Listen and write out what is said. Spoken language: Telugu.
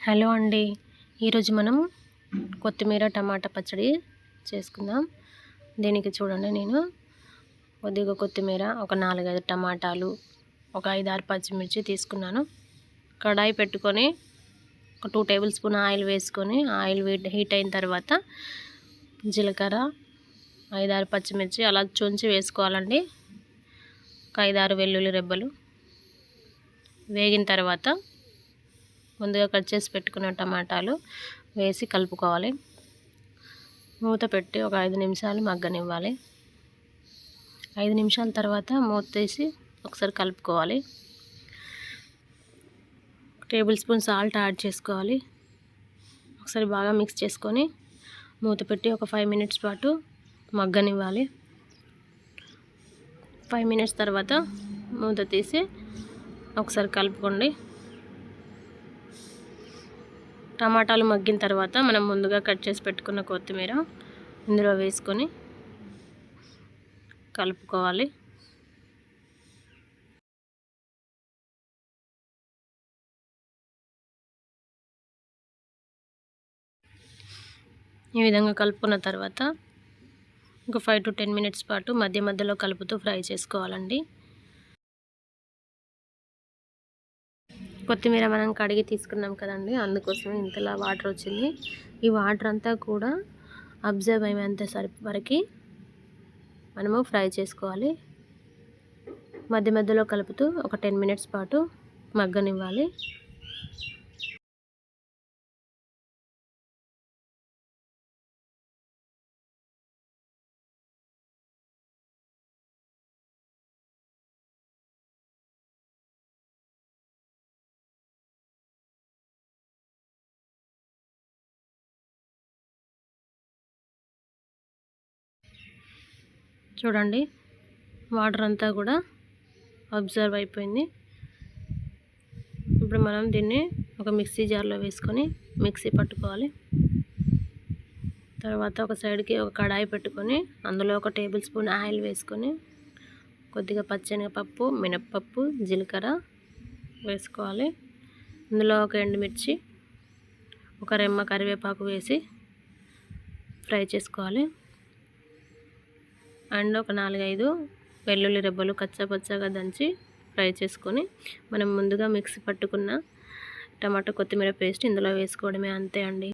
హలో అండి, ఈరోజు మనం కొత్తిమీర టమాటా పచ్చడి చేసుకుందాం. దీనికి చూడండి, నేను కొద్దిగా కొత్తిమీర, ఒక 4-5 టమాటాలు, ఒక 5-6 పచ్చిమిర్చి తీసుకున్నాను. కడాయి పెట్టుకొని ఒక 2 టేబుల్ స్పూన్ ఆయిల్ వేసుకొని, ఆయిల్ హీట్ అయిన తర్వాత జీలకర్ర, 5-6 పచ్చిమిర్చి అలా చుంచి వేసుకోవాలండి. ఒక 5-6 వెల్లుల్లి రెబ్బలు వేగిన తర్వాత ముందుగా కట్ చేసి పెట్టుకున్న టమాటాలు వేసి కలుపుకోవాలి. మూత పెట్టి ఒక 5 నిమిషాలు మగ్గనివ్వాలి. 5 నిమిషాల తర్వాత మూత తీసి ఒకసారి కలుపుకోవాలి. టేబుల్ స్పూన్ సాల్ట్ యాడ్ చేసుకోవాలి. ఒకసారి బాగా మిక్స్ చేసుకొని మూత పెట్టి ఒక 5 మినిట్స్ పాటు మగ్గనివ్వాలి. 5 మినిట్స్ తర్వాత మూత తీసి ఒకసారి కలుపుకోండి. టమాటాలు మగ్గిన తర్వాత మనం ముందుగా కట్ చేసి పెట్టుకున్న కొత్తిమీర ఇందులో వేసుకొని కలుపుకోవాలి. ఈ విధంగా కలుపుకున్న తర్వాత ఒక 5 to 10 మినిట్స్ పాటు మధ్య మధ్యలో కలుపుతూ ఫ్రై చేసుకోవాలండి. కొత్తిమీర మనం కడిగి తీసుకున్నాం కదండి, అందుకోసం ఇంతలా వాటర్ వచ్చింది. ఈ వాటర్ అంతా కూడా అబ్జర్వ్ అయ్యేంత వరకు మనము ఫ్రై చేసుకోవాలి. మధ్య మధ్యలో కలుపుతూ ఒక 10 మినిట్స్ పాటు మగ్గనివ్వాలి. చూడండి, వాటర్ అంతా కూడా అబ్జర్వ్ అయిపోయింది. ఇప్పుడు మనం దీన్ని ఒక మిక్సీ జార్లో వేసుకొని మిక్సీ పట్టుకోవాలి. తర్వాత ఒక సైడ్కి ఒక కడాయి పెట్టుకొని అందులో ఒక టేబుల్ స్పూన్ ఆయిల్ వేసుకొని కొద్దిగా పచ్చెనగపప్పు, మినప్పప్పు, జీలకర్ర వేసుకోవాలి. ఇందులో ఒక ఎండుమిర్చి, ఒక రెమ్మ కరివేపాకు వేసి ఫ్రై చేసుకోవాలి. అండ్ ఒక 4-5 వెల్లుల్లి రెబ్బలు కచ్చాపచ్చాగా దంచి ఫ్రై చేసుకొని మనం ముందుగా మిక్సీ పట్టుకున్న టమాటా కొత్తిమీర పేస్ట్ ఇందులో వేసుకోవడమే, అంతే అండి.